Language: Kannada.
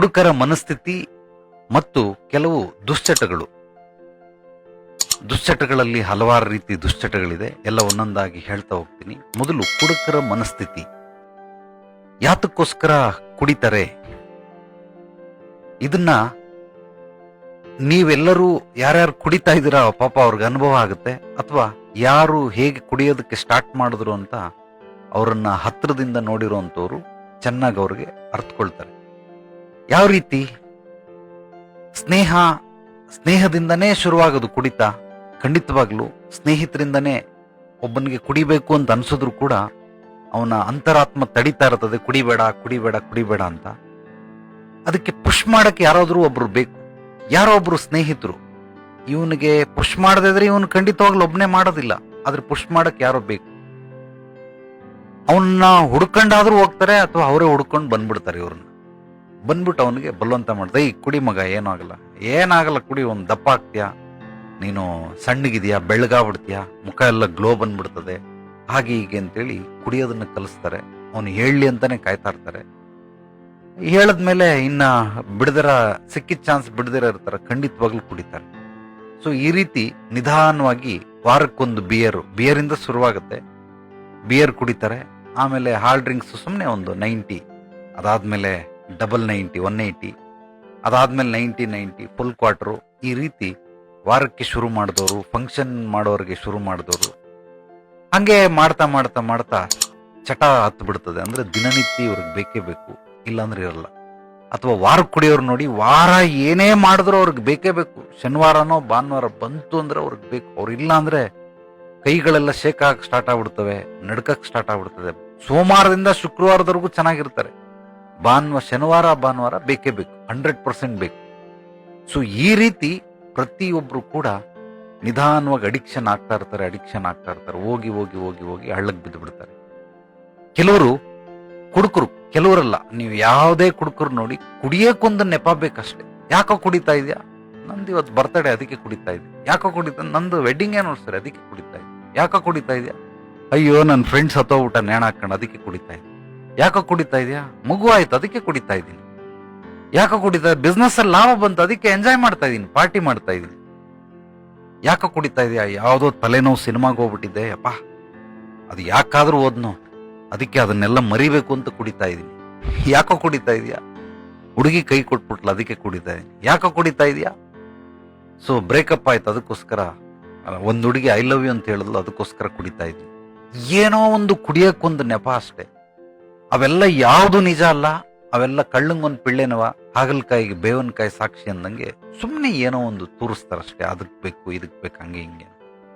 ಕುಡುಕರ ಮನಸ್ಥಿತಿ ಮತ್ತು ಕೆಲವು ದುಶ್ಚಟಗಳಲ್ಲಿ ಹಲವಾರು ರೀತಿ ದುಶ್ಚಟಗಳಿದೆ. ಎಲ್ಲ ಒಂದೊಂದಾಗಿ ಹೇಳ್ತಾ ಹೋಗ್ತೀನಿ. ಮೊದಲು ಕುಡುಕರ ಮನಸ್ಥಿತಿ. ಯಾತಕ್ಕೋಸ್ಕರ ಕುಡಿತಾರೆ? ಇದನ್ನ ನೀವೆಲ್ಲರೂ ಯಾರ್ಯಾರು ಕುಡಿತಾ ಇದ್ದೀರಾ ಪಾಪ ಅವ್ರಿಗೆ ಅನುಭವ ಆಗುತ್ತೆ, ಅಥವಾ ಯಾರು ಹೇಗೆ ಕುಡಿಯೋದಕ್ಕೆ ಸ್ಟಾರ್ಟ್ ಮಾಡಿದ್ರು ಅಂತ ಅವರನ್ನ ಹತ್ರದಿಂದ ನೋಡಿರುವಂತವ್ರು ಚೆನ್ನಾಗಿ ಅವ್ರಿಗೆ ಅರ್ಥಕೊಳ್ತಾರೆ. ಯಾವ ರೀತಿ? ಸ್ನೇಹದಿಂದನೇ ಶುರುವಾಗೋದು ಕುಡಿತ. ಖಂಡಿತವಾಗ್ಲು ಸ್ನೇಹಿತರಿಂದನೇ ಒಬ್ಬನಿಗೆ ಕುಡಿಬೇಕು ಅಂತ ಅನ್ಸಿದ್ರು ಕೂಡ ಅವನ ಅಂತರಾತ್ಮ ತಡಿತಾ ಇರ್ತದೆ, ಕುಡಿಬೇಡ ಕುಡಿಬೇಡ ಕುಡಿಬೇಡ ಅಂತ. ಅದಕ್ಕೆ ಪುಷ್ ಮಾಡಕ್ಕೆ ಯಾರಾದ್ರೂ ಒಬ್ರು ಬೇಕು, ಯಾರೋ ಒಬ್ರು ಸ್ನೇಹಿತರು. ಇವನಿಗೆ ಪುಷ್ ಮಾಡದಿದ್ರೆ ಇವನು ಖಂಡಿತವಾಗ್ಲೂ ಒಬ್ನೇ ಮಾಡೋದಿಲ್ಲ, ಆದ್ರೆ ಪುಷ್ ಮಾಡಕ್ ಯಾರೋ ಬೇಕು. ಅವನ್ನ ಹುಡ್ಕೊಂಡಾದ್ರೂ ಹೋಗ್ತಾರೆ, ಅಥವಾ ಅವರೇ ಹುಡ್ಕೊಂಡು ಬಂದ್ಬಿಡ್ತಾರೆ. ಇವ್ರನ್ನ ಬಂದ್ಬಿಟ್ಟು ಅವನಿಗೆ ಬಲವಂತ ಮಾಡ್ದೆ, ಈ ಕುಡಿ ಮಗ, ಏನಾಗಲ್ಲ ಕುಡಿ, ಒಂದ್ ದಪ್ಪ ಆಗ್ತೀಯಾ, ನೀನು ಸಣ್ಣಗಿದ್ಯಾ, ಬೆಳಗಾಗ್ಬಿಡ್ತೀಯಾ, ಮುಖ ಎಲ್ಲ ಗ್ಲೋ ಬಂದ್ಬಿಡ್ತದೆ, ಹಾಗೆ ಹೀಗೆ ಅಂತೇಳಿ ಕುಡಿಯೋದನ್ನ ಕಲಿಸ್ತಾರೆ. ಅವನು ಹೇಳಲಿ ಅಂತಾನೆ ಕಾಯ್ತಾ ಇರ್ತಾರೆ. ಹೇಳದ್ಮೇಲೆ ಇನ್ನ ಸಿಕ್ಕಿದ ಚಾನ್ಸ್ ಬಿಡದಿರ ಇರ್ತಾರೆ, ಖಂಡಿತವಾಗ್ಲೂ ಕುಡಿತಾರೆ. ಸೊ ಈ ರೀತಿ ನಿಧಾನವಾಗಿ ವಾರಕ್ಕೊಂದು ಬಿಯರಿಂದ ಶುರುವಾಗುತ್ತೆ. ಬಿಯರ್ ಕುಡಿತಾರೆ. ಆಮೇಲೆ ಹಾರ್ಡ್ ಡ್ರಿಂಕ್ಸ್ ಸುಮ್ಮನೆ ಒಂದು 90, ಅದಾದ್ಮೇಲೆ ಡಬಲ್ 90, 180, ಅದಾದ್ಮೇಲೆ 90 ಫುಲ್ ಕ್ವಾರ್ಟರು. ಈ ರೀತಿ ವಾರಕ್ಕೆ ಶುರು ಮಾಡಿದವರು, ಫಂಕ್ಷನ್ ಮಾಡೋರಿಗೆ ಶುರು ಮಾಡಿದವರು, ಹಂಗೆ ಮಾಡ್ತಾ ಮಾಡ್ತಾ ಮಾಡ್ತಾ ಚಟ ಹತ್ತು ಬಿಡ್ತದೆ. ಅಂದ್ರೆ ದಿನನಿತ್ಯ ಇವ್ರಿಗೆ ಬೇಕೇ ಬೇಕು, ಇಲ್ಲಾಂದ್ರೆ ಇರಲ್ಲ. ಅಥವಾ ವಾರಕ್ಕೆ ಕುಡಿಯೋರು ನೋಡಿ, ವಾರ ಏನೇ ಮಾಡಿದ್ರು ಅವ್ರಿಗೆ ಬೇಕೇ ಬೇಕು. ಶನಿವಾರನೋ ಭಾನುವಾರ ಬಂತು ಅಂದ್ರೆ ಅವ್ರಿಗೆ ಬೇಕು. ಅವ್ರು ಇಲ್ಲ ಅಂದ್ರೆ ಕೈಗಳೆಲ್ಲ ಶೇಕ್ ಆಗಕ್ಕೆ ಸ್ಟಾರ್ಟ್ ಆಗ್ಬಿಡ್ತವೆ, ನಡ್ಕಕ್ ಸ್ಟಾರ್ಟ್ ಆಗ್ಬಿಡ್ತದೆ. ಸೋಮವಾರದಿಂದ ಶುಕ್ರವಾರದವರೆಗೂ ಚೆನ್ನಾಗಿರ್ತಾರೆ, ಶನಿವಾರ ಭಾನುವಾರ ಬೇಕೇ ಬೇಕು, 100% ಬೇಕು. ಸೊ ಈ ರೀತಿ ಪ್ರತಿಯೊಬ್ರು ಕೂಡ ನಿಧಾನವಾಗಿ ಅಡಿಕ್ಷನ್ ಆಗ್ತಾ ಇರ್ತಾರೆ. ಹೋಗಿ ಹೋಗಿ ಹೋಗಿ ಹೋಗಿ ಹಳ್ಳಕ್ ಬಿದ್ದು ಬಿಡ್ತಾರೆ. ಕೆಲವರು ಕುಡುಕರು, ಕೆಲವರಲ್ಲ, ನೀವು ಯಾವುದೇ ಕುಡುಕರು ನೋಡಿ, ಕುಡಿಯೋಕ್ಕೊಂದು ನೆಪ ಬೇಕಷ್ಟೇ. ಯಾಕೋ ಕುಡಿತಾ ಇದೆಯಾ? ನಂದು ಇವತ್ತು ಬರ್ತಡೇ, ಅದಕ್ಕೆ ಕುಡಿತಾ ಇದ್ದೆ. ಯಾಕೋ ಕುಡಿತಾ? ನಂದು ವೆಡ್ಡಿಂಗ್ ಆನಿವರ್ಸರಿ, ಅದಕ್ಕೆ ಕುಡಿತಾ ಇದ್ದೆ. ಯಾಕೋ ಕುಡಿತಾ ಇದೆಯಾ? ಅಯ್ಯೋ ನನ್ನ ಫ್ರೆಂಡ್ಸ್ ಊಟ ನೇಣ ಹಾಕೊಂಡು ಅದಕ್ಕೆ ಕುಡಿತಾ ಇದ್ದೆ. ಯಾಕೋ ಕುಡಿತಾ ಇದೆಯಾ? ಮಗು ಆಯ್ತು ಅದಕ್ಕೆ ಕುಡಿತಾ ಇದ್ದೀನಿ. ಯಾಕೋ ಕುಡಿತಾ? ಬಿಸ್ನೆಸ್ ಅಲ್ಲಿ ಲಾಭ ಬಂತು ಅದಕ್ಕೆ ಎಂಜಾಯ್ ಮಾಡ್ತಾ ಇದ್ದೀನಿ, ಪಾರ್ಟಿ ಮಾಡ್ತಾ ಇದ್ದೀನಿ. ಯಾಕೋ ಕುಡಿತಾ ಇದೆಯಾ? ಯಾವುದೋ ತಲೆನೋವು ಸಿನಿಮಾಗೆ ಹೋಗ್ಬಿಟ್ಟಿದ್ದೆ, ಅಪ್ಪ ಅದು ಯಾಕಾದ್ರೂ ಓದ್ನೋ, ಅದಕ್ಕೆ ಅದನ್ನೆಲ್ಲ ಮರಿಬೇಕು ಅಂತ ಕುಡಿತಾ ಇದ್ದೀನಿ. ಯಾಕೋ ಕುಡಿತಾ ಇದೆಯಾ? ಹುಡುಗಿ ಕೈ ಕೊಟ್ಬಿಟ್ಲ ಅದಕ್ಕೆ ಕುಡಿತಾ ಇದೀನಿ. ಯಾಕೋ ಕುಡಿತಾ ಇದೆಯಾ? ಸೊ ಬ್ರೇಕಪ್ ಆಯ್ತು ಅದಕ್ಕೋಸ್ಕರ, ಒಂದ್ ಹುಡುಗಿ ಐ ಲವ್ ಯು ಅಂತ ಹೇಳಿದ್ಲು ಅದಕ್ಕೋಸ್ಕರ ಕುಡಿತಾ ಇದ್ವಿ. ಏನೋ ಒಂದು ಕುಡಿಯಕ್ಕೊಂದು ನೆಪ ಅಷ್ಟೇ. ಅವೆಲ್ಲ ಯಾವುದು ನಿಜ ಅಲ್ಲ, ಅವೆಲ್ಲ ಕಳ್ಳಂಗೊಂದು ಪಿಳ್ಳೆನವ, ಹಾಗಲಕಾಯಿಗೆ ಬೇವನಕಾಯಿ ಸಾಕ್ಷಿ ಅಂದಂಗೆ ಸುಮ್ಮನೆ ಏನೋ ಒಂದು ತೋರಿಸ್ತಾರಷ್ಟೇ. ಅದಕ್ಕೆ ಬೇಕು ಇದಕ್ಕೆ ಬೇಕು ಹಂಗೆ ಹಿಂಗೆ.